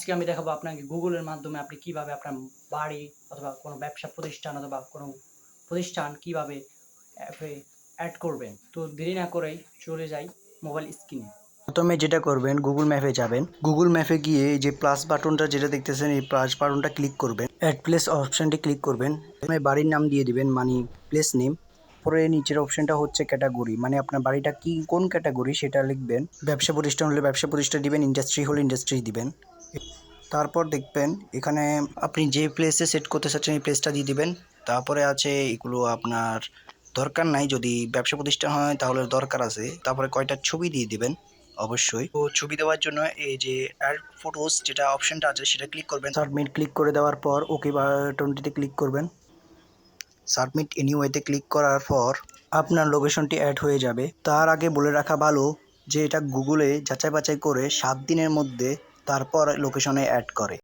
আজকে আমি দেখাবো আপনাকে গুগলের মাধ্যমে আপনি কিভাবে আপনার বাড়ি অথবা কোনো ব্যবসা প্রতিষ্ঠান অথবা কোনো প্রতিষ্ঠান কিভাবে অ্যাপে অ্যাড করবেন। তো দেরি না করেই চলে যাই মোবাইল স্ক্রিনে। প্রথমে যেটা করবেন গুগল ম্যাপে যাবেন। গুগল ম্যাপে গিয়ে এই যে প্লাস বাটনটা যেটা দেখতেছেন এই প্লাস বাটনটা ক্লিক করবেন। অ্যাড প্লেস অপশনটি ক্লিক করবেন। প্রথমে বাড়ির নাম দিয়ে দিবেন মানে প্লেস নেম। পরে নিচের অপশনটা হচ্ছে ক্যাটাগরি, মানে আপনার বাড়িটা কি কোন ক্যাটাগরি সেটা লিখবেন। ব্যবসা প্রতিষ্ঠান হলে ব্যবসা প্রতিষ্ঠান দিবেন, ইন্ডাস্ট্রি হলে ইন্ডাস্ট্রি দিবেন। তারপর দেখবেন এখানে আপনি যে প্লেসে সেট করতে চাচ্ছেন এই প্লেসটা দিয়ে দিবেন। তারপরে আছে এগুলো আপনার দরকার নাই, যদি ব্যবসা প্রতিষ্ঠান হয় তাহলে দরকার আছে। তারপরে কয়টা ছবি দিয়ে দিবেন অবশ্যই। তো ছবি দেওয়ার জন্য এই যে অ্যাড ফটোস যেটা অপশনটা আছে সেটা ক্লিক করবেন। সাবমিট ক্লিক করে দেওয়ার পর ওকে বাটনটিতে ক্লিক করবেন। সাবমিট এনিওয়েতে ক্লিক করার পর আপনার লোকেশনটি অ্যাড হয়ে যাবে। তার আগে বলে রাখা ভালো যে এটা গুগলে যাচাই বাছাই করে 7 দিনের মধ্যে তারপর লোকেশনে অ্যাড করে।